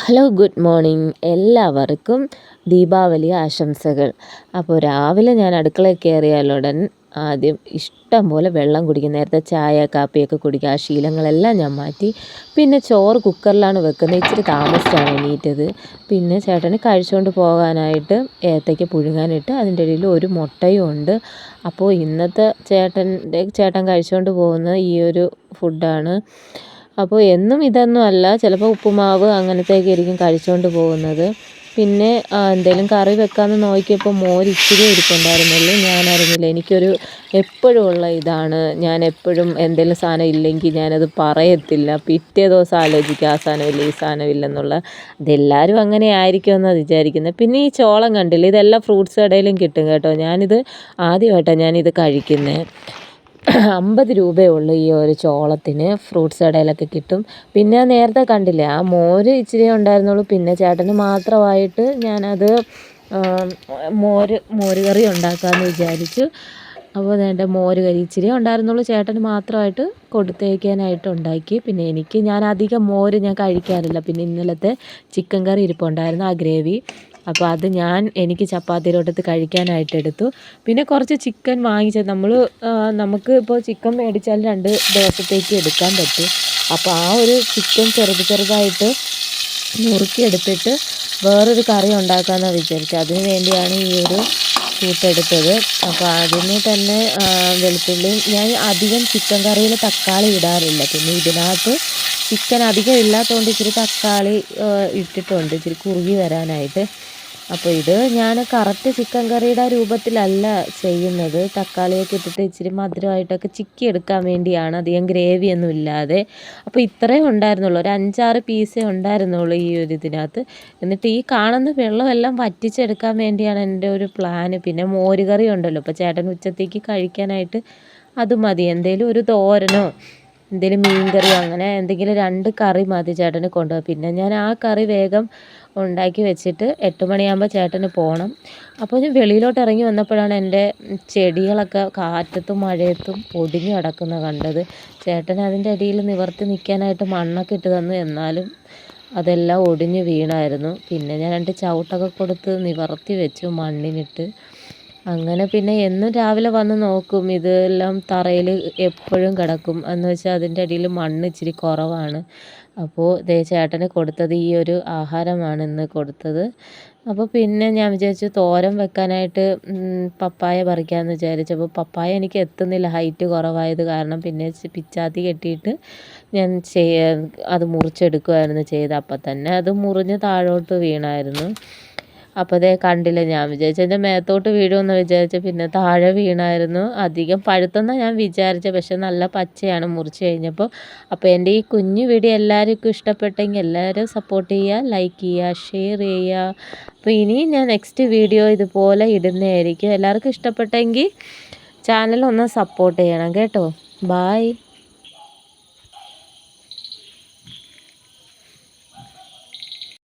Hello good morning എല്ലാവർക്കും ദീപാവലി ആശംസകൾ. അപ്പോൾ രാവിലെ ഞാൻ അടുക്കളയിൽ കയറിയാലുടൻ ആദ്യം ഇഷ്ടം പോലെ വെള്ളം കുടിക്കും. നേരത്തെ ചായ കാപ്പിയൊക്കെ കുടിക്കുക, ആ ശീലങ്ങളെല്ലാം ഞാൻ മാറ്റി. പിന്നെ ചോറ് കുക്കറിലാണ് വെക്കുന്നത്. ഇച്ചിരി താമസിച്ചാണ് എണീറ്റത്. പിന്നെ ചേട്ടന് കഴിച്ചുകൊണ്ട് പോകാനായിട്ട് ഏത്തയ്ക്ക പുഴുങ്ങാനിട്ട് അതിൻ്റെ ഇടയിൽ ഒരു മുട്ടയും ഉണ്ട്. അപ്പോൾ ഇന്നത്തെ ചേട്ടൻ കഴിച്ചുകൊണ്ട് പോകുന്ന ഈ ഒരു ഫുഡാണ്. അപ്പോൾ എന്നും ഇതൊന്നും അല്ല, ചിലപ്പോൾ ഉപ്പുമാവ് അങ്ങനത്തെയൊക്കെ ആയിരിക്കും കഴിച്ചുകൊണ്ട് പോകുന്നത്. പിന്നെ എന്തെങ്കിലും കറി വെക്കാമെന്ന് നോക്കിയപ്പോൾ മോര് ഇച്ചിരി ഇരിപ്പുണ്ടായിരുന്നുള്ളൂ. ഞാനറിഞ്ഞില്ല. എനിക്കൊരു എപ്പോഴും ഉള്ള ഇതാണ്, ഞാൻ എപ്പോഴും എന്തെങ്കിലും സാധനം ഇല്ലെങ്കിൽ ഞാനത് പറയത്തില്ല. പിറ്റേ ദിവസം ആലോചിക്കുക ആ സാധനമില്ല ഈ സാധനമില്ലെന്നുള്ള. അതെല്ലാവരും അങ്ങനെ ആയിരിക്കുമെന്നാണ് വിചാരിക്കുന്നത്. പിന്നെ ഈ ചോളം കണ്ടില്ല, ഇതെല്ലാം ഫ്രൂട്ട്സ് കടയിലും കിട്ടും കേട്ടോ. ഞാനിത് ആദ്യമായിട്ടാണ് ഞാനിത് കഴിക്കുന്നത്. 50 രൂപയേ ഉള്ളൂ ഈ ഒരു ചോളത്തിന്. ഫ്രൂട്ട്സ് കടയിലൊക്കെ കിട്ടും. പിന്നെ നേരത്തെ കണ്ടില്ലേ, ആ മോര് ഇച്ചിരി ഉണ്ടായിരുന്നുള്ളൂ. പിന്നെ ചേട്ടന് മാത്രമായിട്ട് ഞാനത് മോര് കറി ഉണ്ടാക്കാമെന്ന് വിചാരിച്ചു. അപ്പോൾ എൻ്റെ മോര് കറി ഇച്ചിരി ഉണ്ടായിരുന്നുള്ളൂ, ചേട്ടന് മാത്രമായിട്ട് കൊടുത്തേക്കാനായിട്ട് ഉണ്ടാക്കി. പിന്നെ ഞാൻ അധികം മോര് ഞാൻ കഴിക്കാറില്ല. പിന്നെ ഇന്നലത്തെ ചിക്കൻ കറി ഇരിപ്പുണ്ടായിരുന്നു, ആ ഗ്രേവി. അപ്പോൾ അത് എനിക്ക് ചപ്പാത്തിയിലോട്ടത്ത് കഴിക്കാനായിട്ട് എടുത്തു. പിന്നെ കുറച്ച് ചിക്കൻ നമുക്ക് ഇപ്പോൾ ചിക്കൻ മേടിച്ചാൽ 2 ദിവസത്തേക്ക് എടുക്കാൻ പറ്റും. അപ്പോൾ ആ ഒരു ചിക്കൻ ചെറുതായിട്ട് നുറുക്കിയെടുത്തിട്ട് വേറൊരു കറി ഉണ്ടാക്കാമെന്നാണ് വിചാരിച്ചത്. അതിന് വേണ്ടിയാണ് ഈ ഒരു കൂട്ടെടുത്തത്. അപ്പോൾ അതിന് തന്നെ വെളുത്തുള്ളി, ഞാൻ അധികം ചിക്കൻ കറിയിൽ തക്കാളി ഇടാറില്ല. പിന്നെ ഇതിനകത്ത് ചിക്കൻ അധികം ഇല്ലാത്തതുകൊണ്ട് ഇച്ചിരി തക്കാളി ഇട്ടിട്ടുണ്ട്, ഇച്ചിരി കുറുകി വരാനായിട്ട്. അപ്പോൾ ഇത് ഞാൻ കറക്റ്റ് ചിക്കൻ കറിയുടെ രൂപത്തിലല്ല ചെയ്യുന്നത്. തക്കാളിയൊക്കെ ഇട്ടിട്ട് ഇച്ചിരി മധുരമായിട്ടൊക്കെ ചിക്കി എടുക്കാൻ വേണ്ടിയാണ്, അധികം ഗ്രേവിയൊന്നും ഇല്ലാതെ. അപ്പോൾ ഇത്രയും ഉണ്ടായിരുന്നുള്ളൂ, ഒരു 5-6 പീസേ ഉണ്ടായിരുന്നുള്ളൂ ഈ ഒരു ഇതിനകത്ത്. എന്നിട്ട് ഈ കാണുന്ന വെള്ളമെല്ലാം വറ്റിച്ചെടുക്കാൻ വേണ്ടിയാണ് എൻ്റെ ഒരു പ്ലാന്. പിന്നെ മോര് കറി ഉണ്ടല്ലോ, അപ്പോൾ ചേട്ടൻ ഉച്ചത്തേക്ക് കഴിക്കാനായിട്ട് അത് മതി. എന്തെങ്കിലും ഒരു തോരനോ എന്തെങ്കിലും മീൻ കറിയോ അങ്ങനെ എന്തെങ്കിലും 2 കറി മതി ചേട്ടന് കൊണ്ടുപോകാൻ. പിന്നെ ഞാൻ ആ കറി വേഗം ഉണ്ടാക്കി വെച്ചിട്ട് 8 മണിയാകുമ്പോൾ ചേട്ടന് പോകണം. അപ്പോൾ ഞാൻ വെളിയിലോട്ട് ഇറങ്ങി വന്നപ്പോഴാണ് എൻ്റെ ചെടികളൊക്കെ കാറ്റത്തും മഴയത്തും ഒടിഞ്ഞു കിടക്കുന്നത് കണ്ടത്. ചേട്ടൻ അതിൻ്റെ അടിയിൽ നിവർത്തി നിൽക്കാനായിട്ട് മണ്ണൊക്കെ ഇട്ട് തന്നു, എന്നാലും അതെല്ലാം ഒടിഞ്ഞു വീണായിരുന്നു. പിന്നെ ഞാൻ 2 ചവിട്ടൊക്കെ കൊടുത്ത് നിവർത്തി വെച്ചു മണ്ണിനിട്ട്. അങ്ങനെ പിന്നെ എന്നും രാവിലെ വന്ന് നോക്കും, ഇതെല്ലാം തറയിൽ എപ്പോഴും കിടക്കും. എന്ന് വെച്ചാൽ അതിൻ്റെ അടിയിൽ മണ്ണ് ഇച്ചിരി കുറവാണ്. അപ്പോൾ ചേട്ടന് കൊടുത്തത് ഈ ഒരു ആഹാരമാണ് ഇന്ന് കൊടുത്തത്. അപ്പോൾ പിന്നെ ഞാൻ വിചാരിച്ചു തോരൻ വെക്കാനായിട്ട് പപ്പായ പറിക്കാമെന്ന് വിചാരിച്ചു. അപ്പോൾ പപ്പായ എനിക്ക് എത്തുന്നില്ല, ഹൈറ്റ് കുറവായത് കാരണം. പിന്നെ പിച്ചാത്തി കെട്ടിയിട്ട് ഞാൻ അത് മുറിച്ചെടുക്കുമായിരുന്നു ചെയ്തത്. അപ്പം തന്നെ അത് മുറിഞ്ഞ് താഴോട്ട് വീണായിരുന്നു. അപ്പോൾ കണ്ടില്ല, ഞാൻ വിചാരിച്ചു എൻ്റെ മേത്തോട്ട് വീഴുമെന്ന് വിചാരിച്ചു. പിന്നെ താഴെ വീണായിരുന്നു. അധികം പഴുത്തെന്നാണ് ഞാൻ വിചാരിച്ചത്, പക്ഷെ നല്ല പച്ചയാണ് മുറിച്ച് കഴിഞ്ഞപ്പോൾ. അപ്പോൾ എൻ്റെ ഈ കുഞ്ഞു വീഡിയോ എല്ലാവർക്കും ഇഷ്ടപ്പെട്ടെങ്കിൽ എല്ലാവരും സപ്പോർട്ട് ചെയ്യുക, ലൈക്ക് ചെയ്യുക, ഷെയർ ചെയ്യുക. അപ്പോൾ ഇനിയും ഞാൻ നെക്സ്റ്റ് വീഡിയോ ഇതുപോലെ ഇടുന്നതായിരിക്കും. എല്ലാവർക്കും ഇഷ്ടപ്പെട്ടെങ്കിൽ ചാനൽ ഒന്ന് സപ്പോർട്ട് ചെയ്യണം കേട്ടോ. ബായ്.